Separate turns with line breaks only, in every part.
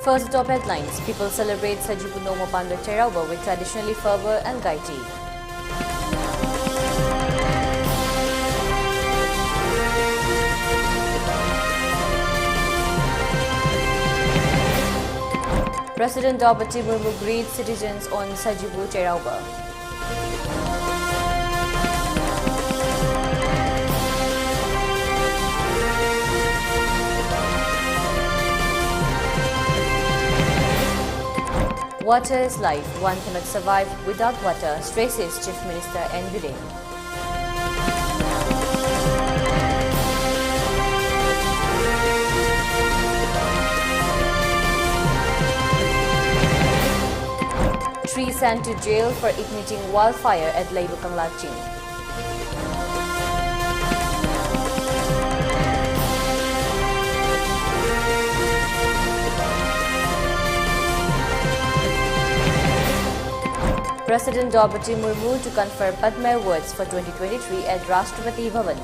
First, top headlines. People celebrate Sajibu Nomo Pandwa Cherauba with traditionally fervor and gaiety. President Draupadi Murmu greets citizens on Sajibu Cherauba. Water is life. One cannot survive without water, stresses Chief Minister N. Biren. Three sent to jail for igniting wildfire at Laibukang Laching. President Draupadi Murmu to confer Padma Awards for 2023 at Rashtrapati Bhavan.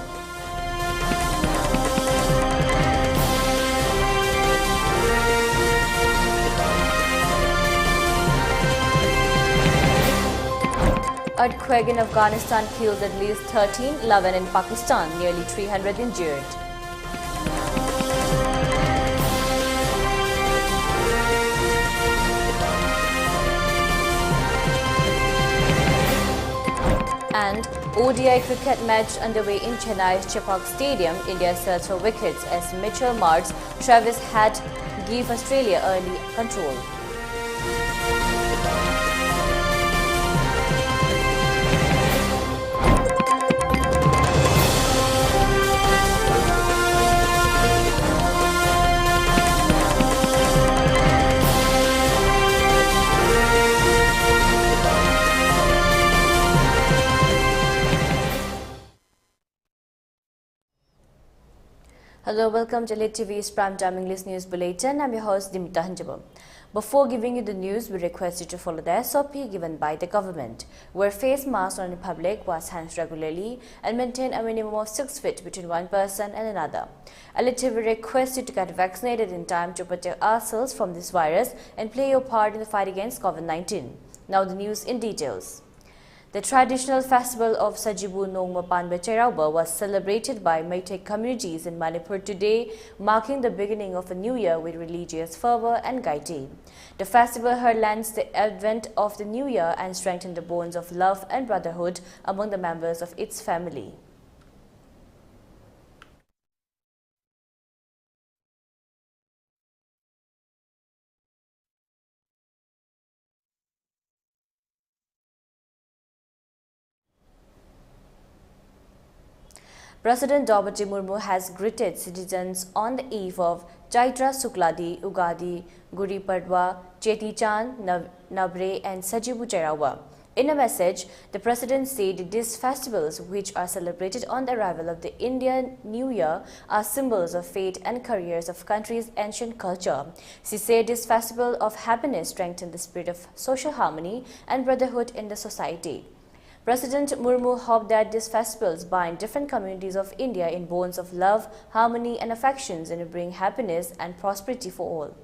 Earthquake in Afghanistan killed at least 13, 11 in Pakistan, nearly 300 injured. And ODI cricket match underway in Chennai's Chepauk Stadium. India searched for wickets as Mitchell Marsh, Travis Head gave Australia early control. Hello, welcome to ELITETV's Primetime English News Bulletin. I'm your host, Deemita. Before giving you the news, we request you to follow the SOP given by the government. Wear face masks on in public, wash hands regularly, and maintain a minimum of 6 feet between one person and another. ELITETV requests you to get vaccinated in time to protect ourselves from this virus and play your part in the fight against COVID-19. Now the news in details. The traditional festival of Sajibu Nomo Pandwa Cherauba was celebrated by Meitei communities in Manipur today, marking the beginning of a new year with religious fervor and gaiety. The festival heralds the advent of the new year and strengthened the bonds of love and brotherhood among the members of its family. President Draupadi Murmu has greeted citizens on the eve of Chaitra Sukladi, Ugadi, Guri Padwa, Cheti Chand, Nabre and Sajibu Cherauba. In a message, the President said these festivals, which are celebrated on the arrival of the Indian New Year, are symbols of fate and careers of country's ancient culture. She said this festival of happiness strengthens the spirit of social harmony and brotherhood in the society. President Murmu hoped that these festivals bind different communities of India in bonds of love, harmony and affections and bring happiness and prosperity for all.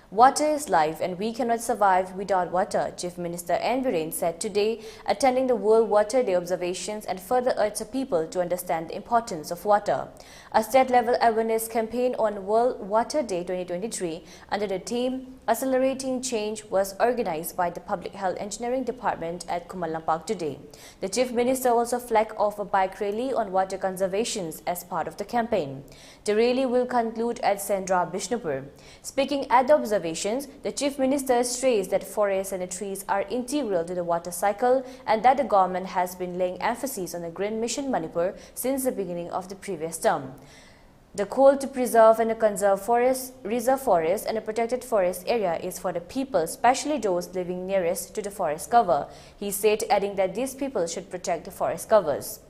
Water is life and we cannot survive without water, Chief Minister N. Biren said today, attending the World Water Day observations and further urged the people to understand the importance of water. A state-level awareness campaign on World Water Day 2023 under the theme Accelerating Change was organized by the Public Health Engineering Department at Kumalampak today. The Chief Minister also flagged off a bike rally on water conservation as part of the campaign. The rally will conclude at Sendra, Bishnupur. Speaking at the observations, the Chief Minister stressed that forests and trees are integral to the water cycle and that the government has been laying emphasis on the Green Mission Manipur since the beginning of the previous term. The call to preserve and conserve forests, reserve forests and a protected forest area is for the people, especially those living nearest to the forest cover, he said, adding that these people should protect the forest covers.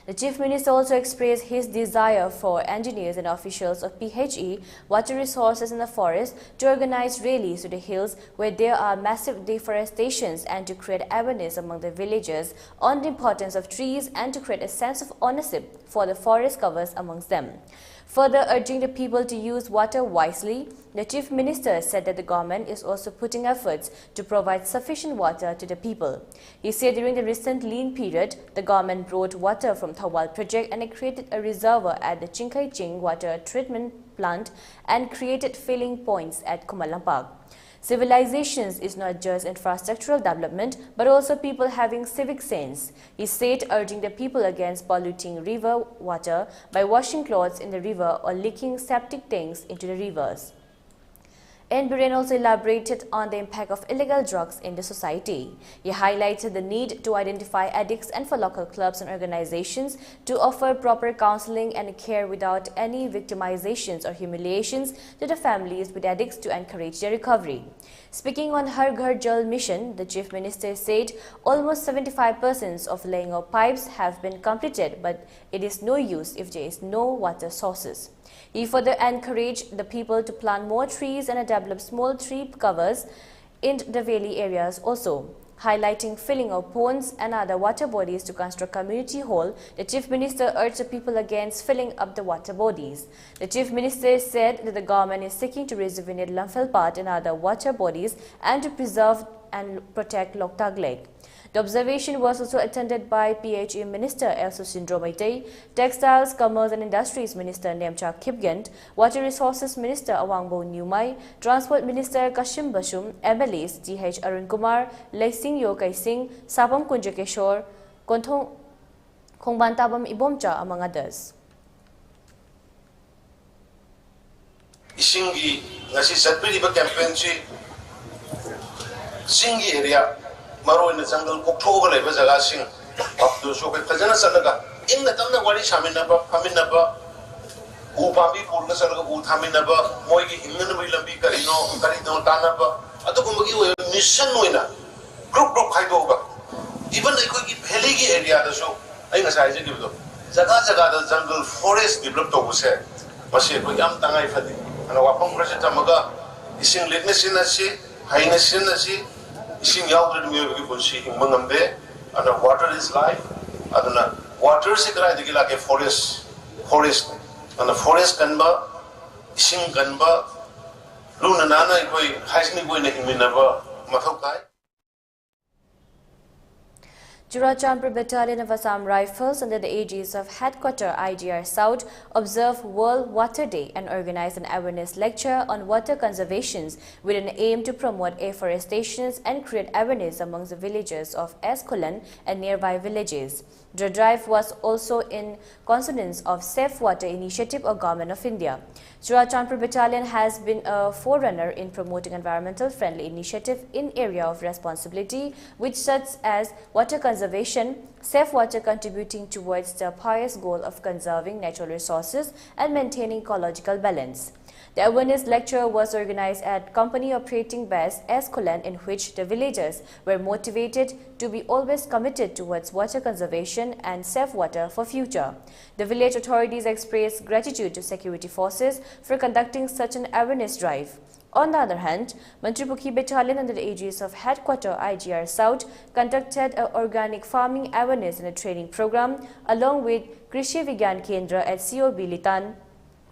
The Chief Minister also expressed his desire for engineers and officials of PHE, water resources in the forest, to organize rallies to the hills where there are massive deforestations and to create awareness among the villagers on the importance of trees and to create a sense of ownership for the forest covers amongst them. Further urging the people to use water wisely, the Chief Minister said that the government is also putting efforts to provide sufficient water to the people. He said during the recent lean period, the government brought water from Thawal project and it created a reservoir at the Chinkai Ching water treatment plant and created filling points at Kumalampak. Civilizations is not just infrastructural development, but also people having civic sense, he said, urging the people against polluting river water by washing clothes in the river or leaking septic tanks into the rivers. Enhancement also elaborated on the impact of illegal drugs in the society. He highlighted the need to identify addicts and for local clubs and organizations to offer proper counseling and care without any victimizations or humiliations to the families with addicts to encourage their recovery. Speaking on Har Ghar Jal mission, the Chief Minister said almost 75% of laying of pipes have been completed, but it is no use if there is no water sources. He further encouraged the people to plant more trees and develop small tree covers in the valley areas also. Highlighting filling of ponds and other water bodies to construct community hall, the Chief Minister urged the people against filling up the water bodies. The Chief Minister said that the government is seeking to rejuvenate Lamphel Part and other water bodies and to preserve and protect Loktag Lake. The observation was also attended by PHE Minister El Susindro Maitei, Textiles, Commerce and Industries Minister Nemcha Kipgent, Water Resources Minister Awangbo Nyumai, Transport Minister Kashim Bashum, MLAs DH Arun Kumar, Leising Yokai Singh, Sapam Kunjakeshore, Khongbantabam Ibomcha, among others.
Isingi ngasi satpiriba campaign singi area maro in the jungle koktoga leba jaga sing apdo so ke khajana sanaga inna tamna wari shaminaba paminaba upambi purga sanaga u thaminaba moi gi hingna bai lambi karino tanaba adugumagi mission noina group khaidoga even ikoi gi valley gi area da so ai nga sai je gibdo jaga da jungle forest develop to buse mase ko yam tangai phadi ana wapam prasha tamaga ising lekna sinasi haina sinasi ising yawdre me gi bunsi mangambe ana water is life aduna water se krai digila ke forest ana forest kanba ising kanba luna nana koi haisni koi na himinaba mathau kai.
Churachandpur Battalion of Assam Rifles under the aegis of Headquarter IGR South observe World Water Day and organize an awareness lecture on water conservation with an aim to promote afforestation and create awareness amongst the villagers of Eskolan and nearby villages. The drive was also in consonance of Safe Water Initiative of Government of India. Churachandpur Battalion has been a forerunner in promoting environmental friendly initiative in area of responsibility, which such as water conservation, safe water contributing towards the pious goal of conserving natural resources and maintaining ecological balance. The awareness lecture was organized at Company Operating Base Eskolan, in which the villagers were motivated to be always committed towards water conservation and safe water for future. The village authorities expressed gratitude to security forces for conducting such an awareness drive. On the other hand, Manipur Battalion under the aegis of Headquarter IGR South conducted an organic farming awareness and a training program along with Krishi Vigyan Kendra at COB Litan,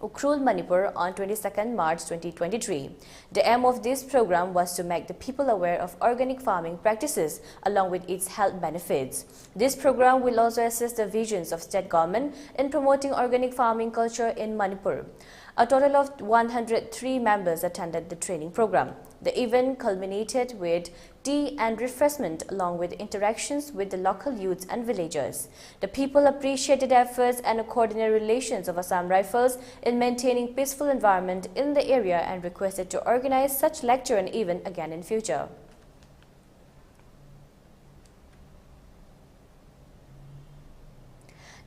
Ukhrul, Manipur on 22nd March 2023. The aim of this program was to make the people aware of organic farming practices along with its health benefits. This program will also assist the visions of state government in promoting organic farming culture in Manipur. A total of 103 members attended the training program. The event culminated with tea and refreshment along with interactions with the local youths and villagers. The people appreciated efforts and coordinated relations of Assam Rifles in maintaining peaceful environment in the area and requested to organize such lecture and event again in future.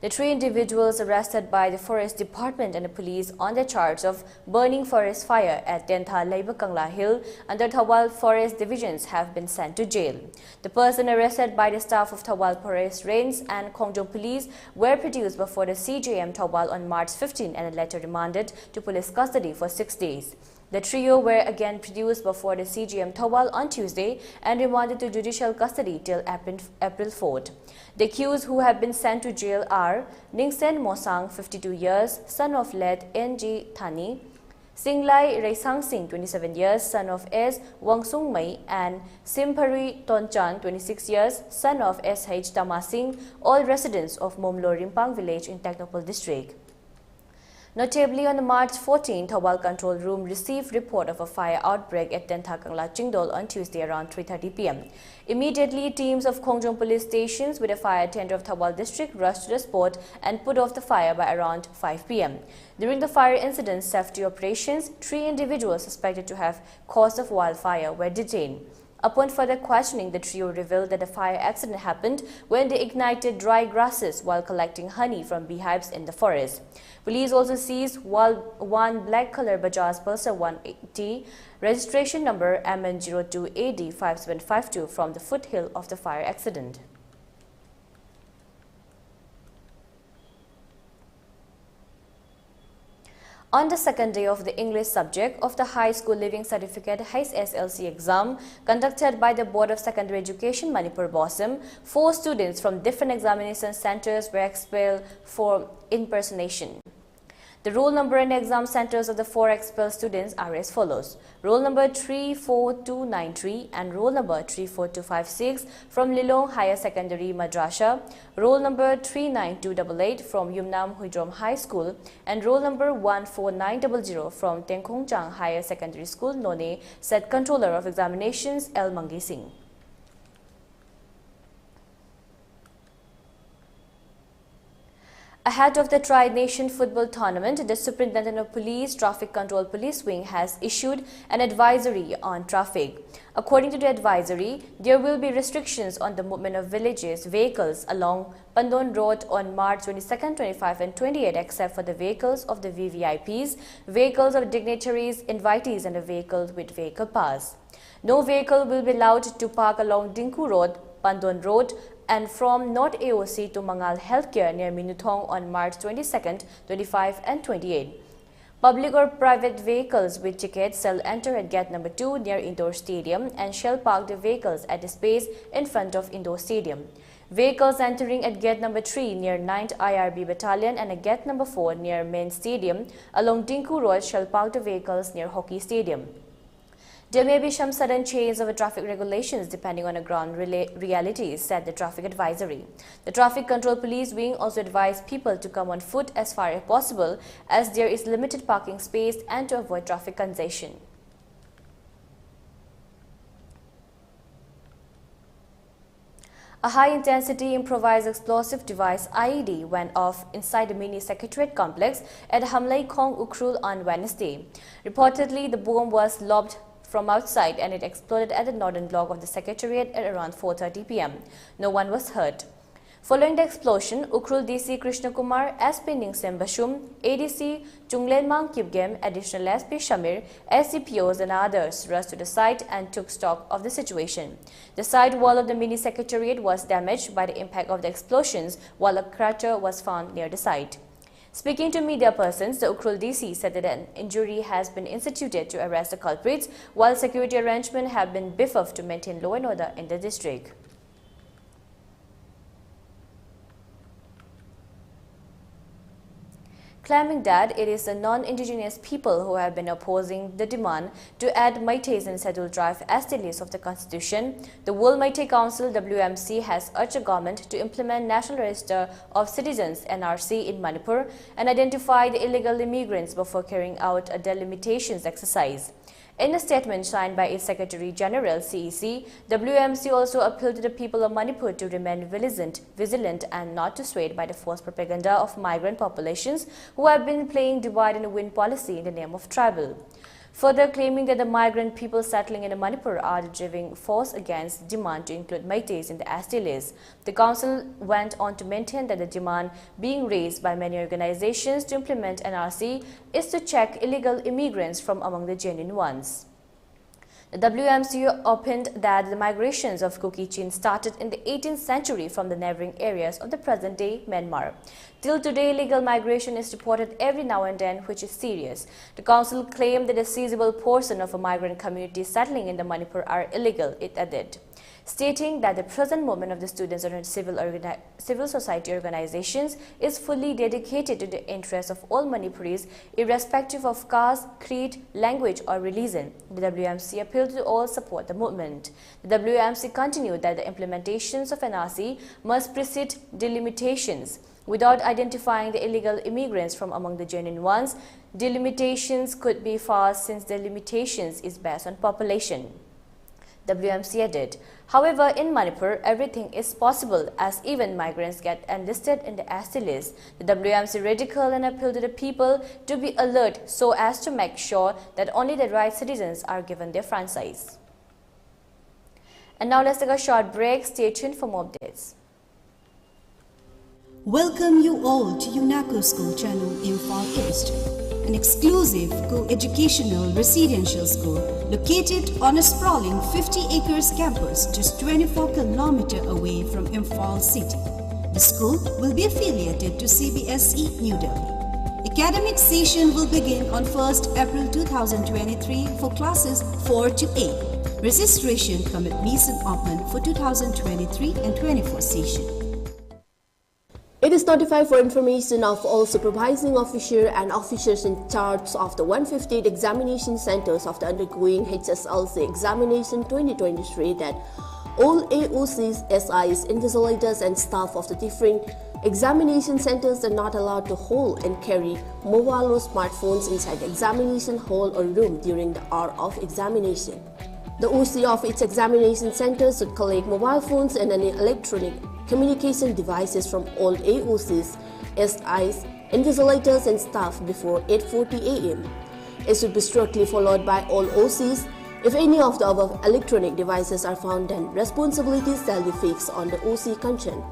The 3 individuals arrested by the Forest Department and the police on the charge of burning forest fire at Tentha Leiba Kangla Hill under Thawal Forest Divisions have been sent to jail. The person arrested by the staff of Thawal Forest Range and Khongjong Police were produced before the CJM Thawal on March 15 and later remanded to police custody for 6 days. The trio were again produced before the CGM Thawal on Tuesday and remanded to judicial custody till April 4th. The accused who have been sent to jail are Ningsen Mosang, 52 years, son of Let N.G. Thani, Singlai Raisang Singh, 27 years, son of S. Wangsung Mai, and Simpari Tonchan, 26 years, son of S.H. Tama Singh, all residents of Momlo Rimpang village in Technopol district. Notably, on March 14, Thawal Control Room received report of a fire outbreak at Tentha Kangla Chingdol on Tuesday around 3:30 p.m. Immediately, teams of Khongjong police stations with a fire tender of Thawal district rushed to the spot and put off the fire by around 5 p.m. During the fire incident safety operations, 3 individuals suspected to have caused of wildfire were detained. Upon further questioning, the trio revealed that the fire accident happened when they ignited dry grasses while collecting honey from beehives in the forest. Police also seized one black color Bajaj Pulsar 180 registration number MN02AD5752 from the foothill of the fire accident. On the second day of the English subject of the High School Living Certificate HSLC exam conducted by the Board of Secondary Education Manipur BOSM, 4 students from different examination centers were expelled for impersonation. The roll number and exam centers of the 4 expelled students are as follows. Roll number 34293 and roll number 34256 from Lilong Higher Secondary Madrasa, roll number 39288 from Yumnam Huidrom High School, and roll number 14900 from Tengkhongchang Higher Secondary School, None, said Controller of Examinations L. Mangi Singh. Ahead of the Tri-Nation Football Tournament, the Superintendent of Police Traffic Control Police Wing has issued an advisory on traffic. According to the advisory, there will be restrictions on the movement of vehicles along Pandon Road on March 22nd, 25 and 28 except for the vehicles of the VVIPs, vehicles of dignitaries, invitees and the vehicles with vehicle pass. No vehicle will be allowed to park along Dinku Road, Pandon Road, and from North AOC to Mangal Healthcare near Minuthong on March 22nd, 25 and 28. Public or private vehicles with tickets shall enter at gate number 2 near Indoor Stadium and shall park the vehicles at the space in front of Indoor Stadium. Vehicles entering at gate number 3 near 9th IRB Battalion and at gate number 4 near Main Stadium along Dinku Road shall park the vehicles near Hockey Stadium. There may be some sudden change of traffic regulations depending on the ground realities, said the traffic advisory. The Traffic Control Police Wing also advised people to come on foot as far as possible as there is limited parking space and to avoid traffic congestion. A high-intensity improvised explosive device IED went off inside the mini secretariat complex at Hamlai Khong Ukhrul on Wednesday. Reportedly, the bomb was lobbed from outside and it exploded at the northern block of the secretariat at around 4:30 p.m. No one was hurt. Following the explosion, Ukhrul DC Krishna Kumar, SP Ningsem Bashum, ADC Chunglenmang Kipgem, Additional SP Shamir, SCPOs and others rushed to the site and took stock of the situation. The side wall of the mini secretariat was damaged by the impact of the explosions, while a crater was found near the site. Speaking to media persons, the Ukhrul DC said that an injury has been instituted to arrest the culprits, while security arrangements have been beefed up to maintain law and order in the district. Claiming that it is the non-indigenous people who have been opposing the demand to add Meiteis in Scheduled Tribe as the list of the Constitution, the World Meitei Council WMC has urged the government to implement National Register of Citizens NRC in Manipur and identify the illegal immigrants before carrying out a delimitations exercise. In a statement signed by its Secretary General CEC, WMC also appealed to the people of Manipur to remain vigilant and not to swayed by the false propaganda of migrant populations who have been playing divide and win policy in the name of tribal. further claiming that the migrant people settling in Manipur are the driving force against the demand to include Meiteis in the ST list. The council went on to maintain that the demand being raised by many organizations to implement NRC is to check illegal immigrants from among the genuine ones. The WMC opined that the migrations of Kuki-Chin started in the 18th century from the neighboring areas of the present-day Myanmar. Till today, illegal migration is reported every now and then, which is serious. The council claimed that a sizable portion of a migrant community settling in the Manipur are illegal, it added, stating that the present movement of the students and civil society organizations is fully dedicated to the interests of all Manipuris, irrespective of caste, creed, language or religion. The WMC appealed to all support the movement. The WMC continued that the implementations of NRC must precede delimitations. Without identifying the illegal immigrants from among the genuine ones, delimitations could be false since delimitations is based on population. WMC added, however, in Manipur, everything is possible as even migrants get enlisted in the ST list. The WMC ridiculed and appealed to the people to be alert so as to make sure that only the right citizens are given their franchise. And now let's take a short break. Stay tuned for more updates.
Welcome you all to UNACO School Channel Imphal East, an exclusive co-educational residential school located on a sprawling 50 acres campus just 24 kilometers away from Imphal city. The school will be affiliated to CBSE New Delhi. Academic session will begin on 1st April 2023 for classes 4 to 8. Registration come admission open for 2023 and 24 session.
It is notified for information of all supervising officer and officers in charge of the 158 examination centers of the undergoing HSLC examination 2023 that all AOCs, SIs, invigilators and staff of the different examination centers are not allowed to hold and carry mobile or smartphones inside the examination hall or room during the hour of examination. The OC of each examination center should collect mobile phones and any electronic communication devices from all AOCs, SIs, invigilators and staff before 8:40 a.m. It should be strictly followed by all OCs. If any of the above electronic devices are found, then responsibilities shall be fixed on the OC concerned.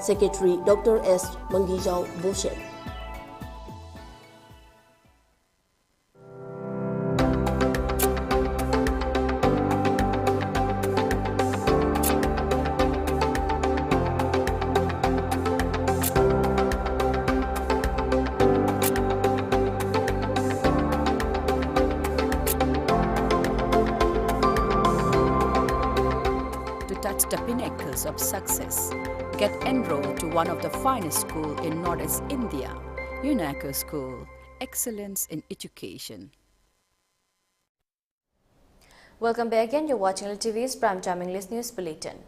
Secretary Dr. S. Mangijao Boshet.
Touch the pinnacles of success. Get enrolled to one of the finest schools in Northeast India, UNACO School, Excellence in Education.
Welcome back again. You're watching ELITETV's Primetime English News Bulletin.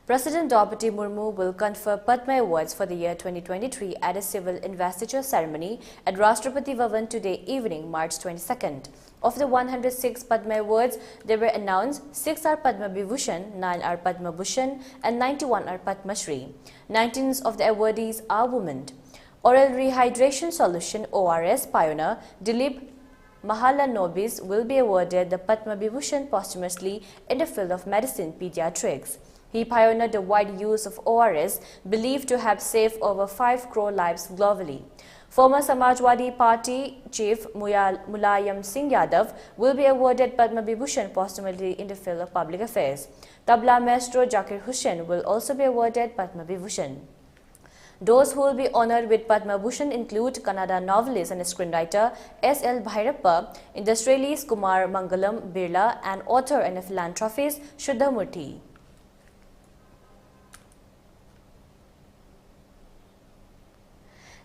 President Draupadi Murmu will confer Padma Awards for the year 2023 at a civil investiture ceremony at Rashtrapati Bhavan today evening, March 22nd. Of the 106 Padma Awards, they were announced 6 are Padma Vibhushan, 9 are Padma Bhushan and 91 are Padma Shri. 19 of the awardees are women. Oral Rehydration Solution ORS pioneer Dilip Mahalanobis will be awarded the Padma Vibhushan posthumously in the field of medicine pediatrics. He pioneered the wide use of ORS, believed to have saved over 5 crore lives globally. Former Samajwadi Party Chief Mulayam Singh Yadav will be awarded Padma Vibhushan posthumously in the field of public affairs. Tabla maestro Zakir Hussain will also be awarded Padma Vibhushan. Those who will be honored with Padma Bhushan include Kannada novelist and screenwriter S.L. Bhairappa, industrialist Kumar Mangalam Birla, and author and philanthropist Shuddha Murthy.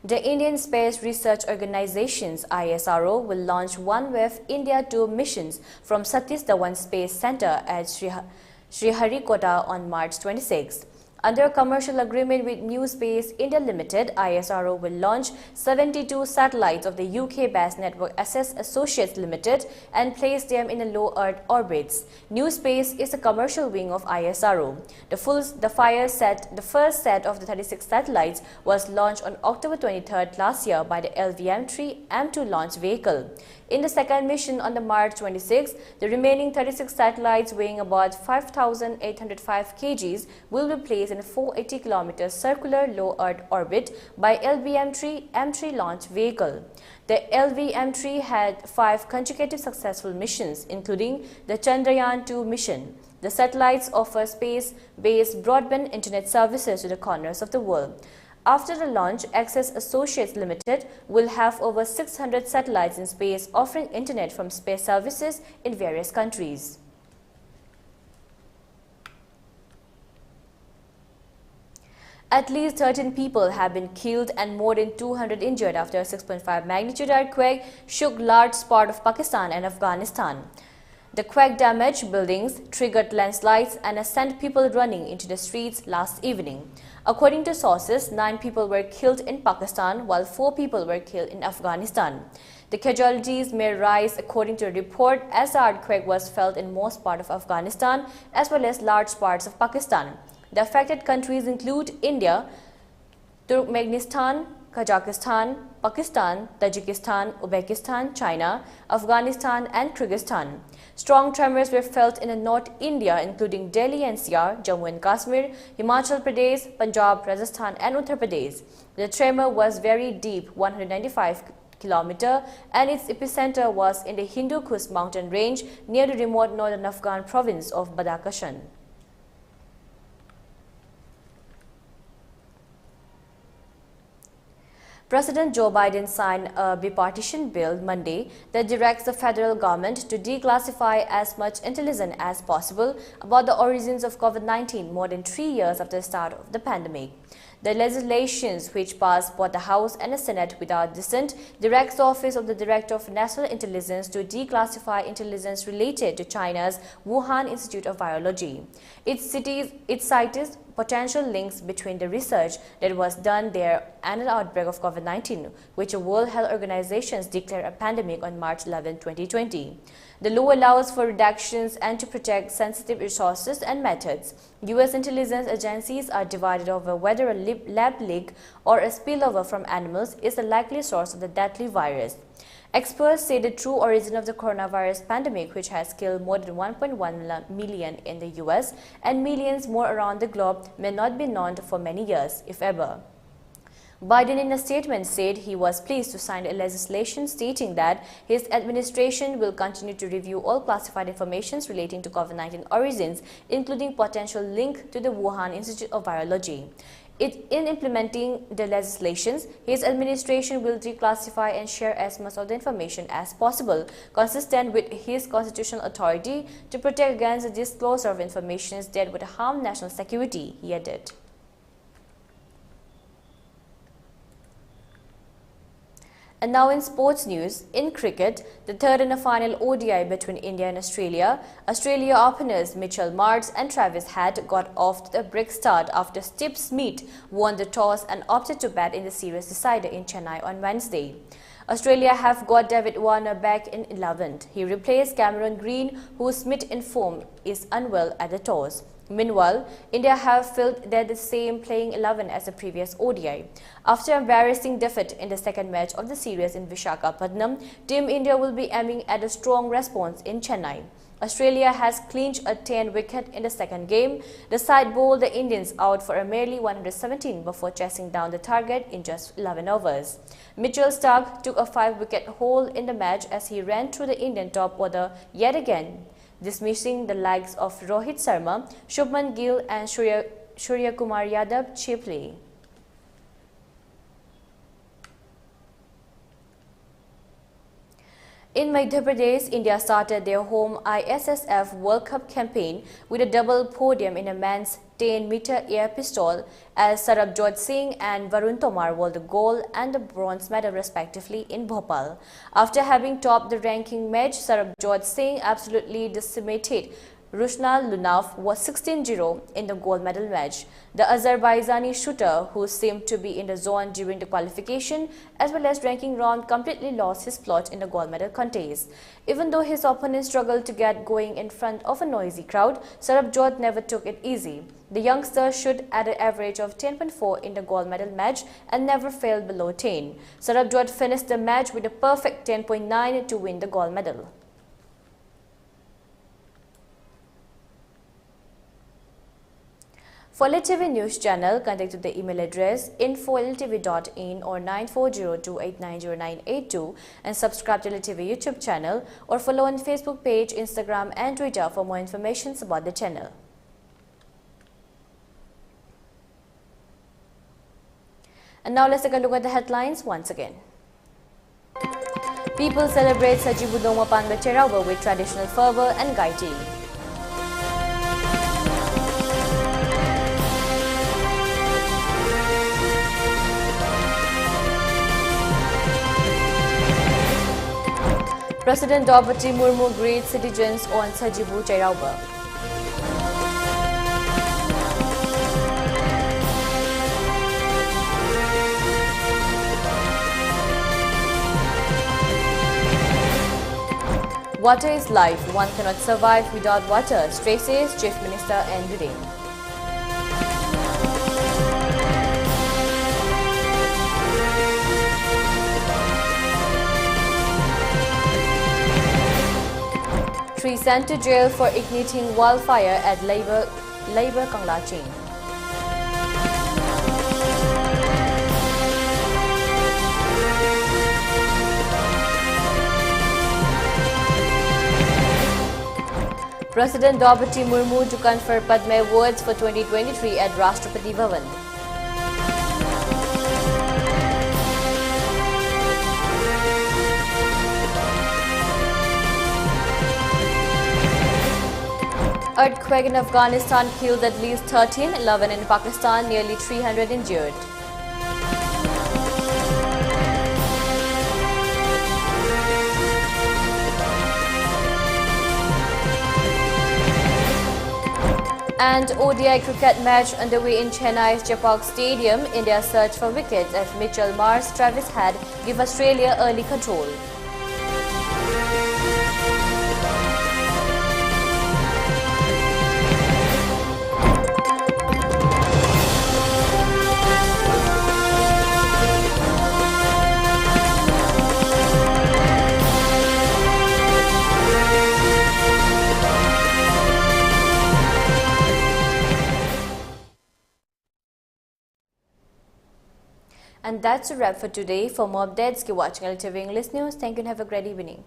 The Indian Space Research Organization's ISRO will launch OneWeb India 2 missions from Satish Dhawan Space Center at Sriharikota on March 26. Under a commercial agreement with New Space India Limited, ISRO will launch 72 satellites of the UK-based Network Access Associates Limited and place them in a low Earth orbits. New Space is a commercial wing of ISRO. The first set of the 36 satellites was launched on October 23rd last year by the LVM-3 M2 launch vehicle. In the second mission on the March 26, the remaining 36 satellites weighing about 5,805 kgs will be placed in a 480 km circular low Earth orbit by LVM-3 launch vehicle. The LVM-3 had 5 consecutive successful missions, including the Chandrayaan-2 mission. The satellites offer space-based broadband internet services to the corners of the world. After the launch, Access Associates Limited will have over 600 satellites in space offering internet from space services in various countries. At least 13 people have been killed and more than 200 injured after a 6.5 magnitude earthquake shook large part of Pakistan and Afghanistan. The quake damaged buildings, triggered landslides and sent people running into the streets last evening. According to sources, 9 people were killed in Pakistan while 4 people were killed in Afghanistan. The casualties may rise according to a report as the earthquake was felt in most parts of Afghanistan as well as large parts of Pakistan. The affected countries include India, Turkmenistan, Kazakhstan, Pakistan, Tajikistan, Uzbekistan, China, Afghanistan and Kyrgyzstan. Strong tremors were felt in North India including Delhi NCR, Jammu and Kashmir, Himachal Pradesh, Punjab, Rajasthan and Uttar Pradesh. The tremor was very deep, 195 km, and its epicenter was in the Hindu Kush mountain range near the remote northern Afghan province of Badakhshan. President Joe Biden signed a bipartisan bill Monday that directs the federal government to declassify as much intelligence as possible about the origins of COVID-19 more than 3 years after the start of the pandemic. The legislation, which passed both the House and the Senate without dissent, directs the Office of the Director of National Intelligence to declassify intelligence related to China's Wuhan Institute of Virology. It cites potential links between the research that was done there and the outbreak of COVID-19, which the World Health Organization declared a pandemic on March 11, 2020. The law allows for reductions and to protect sensitive resources and methods. U.S. intelligence agencies are divided over whether a lab leak or a spillover from animals is the likely source of the deadly virus. Experts say the true origin of the coronavirus pandemic, which has killed more than 1.1 million in the US and millions more around the globe, may not be known for many years, if ever. Biden in a statement said he was pleased to sign a legislation stating that his administration will continue to review all classified information relating to COVID-19 origins, including potential link to the Wuhan Institute of Virology. In implementing the legislations, his administration will declassify and share as much of the information as possible, consistent with his constitutional authority to protect against the disclosure of information that would harm national security, he added. And now in sports news, in cricket, the third and final ODI between India and Australia openers Mitchell Marsh and Travis Head got off to a brisk start after Steve Smith won the toss and opted to bat in the series decider in Chennai on Wednesday. Australia have got David Warner back in 11th. He replaced Cameron Green, who Smith informed is unwell at the toss. Meanwhile, India have filled the same playing 11 as the previous ODI. After embarrassing defeat in the second match of the series in Visakhapatnam, Team India will be aiming at a strong response in Chennai. Australia has clinched a 10-wicket in the second game. The side bowled the Indians out for a merely 117 before chasing down the target in just 11 overs. Mitchell Starc took a 5-wicket haul in the match as he ran through the Indian top order yet again, dismissing the likes of Rohit Sharma, Shubman Gill and Surya Kumar Yadav cheaply. In Madhya Pradesh, India started their home ISSF World Cup campaign with a double podium in a men's 10-meter air pistol as Sarabjot Singh and Varun Tomar won the gold and the bronze medal respectively in Bhopal. After having topped the ranking match, Sarabjot Singh absolutely decimated Rushnal Lunav was 16-0 in the gold medal match. The Azerbaijani shooter, who seemed to be in the zone during the qualification as well as ranking round, completely lost his spot in the gold medal contest. Even though his opponent struggled to get going in front of a noisy crowd, Sarabjot never took it easy. The youngster shot at an average of 10.4 in the gold medal match and never failed below 10. Sarabjot finished the match with a perfect 10.9 to win the gold medal. For ELITETV News Channel, contact the email address info@elitv.in or 9402890982 and subscribe to ELITETV YouTube channel or follow on Facebook page, Instagram and Twitter for more information about the channel. And now let's take a look at the headlines once again. People celebrate Sajibudong Mapanga Cherauba with traditional fervor and gaiti. President Draupadi Murmu greets citizens on Sajibu Cherauba. Water is life. One cannot survive without water, stresses Chief Minister N. Biren. Three sent to jail for igniting wildfire at Labor Kanglaching. President Draupadi Murmu to confer Padma Awards for 2023 at Rashtrapati Bhavan. Earthquake in Afghanistan killed at least 13, 11 in Pakistan, nearly 300 injured. And ODI cricket match underway in Chennai's Chepauk Stadium. India search for wickets as Mitchell Marsh, Travis Head give Australia early control. And that's a wrap for today. For more updates, keep watching ELITETV English News. Thank you and have a great evening.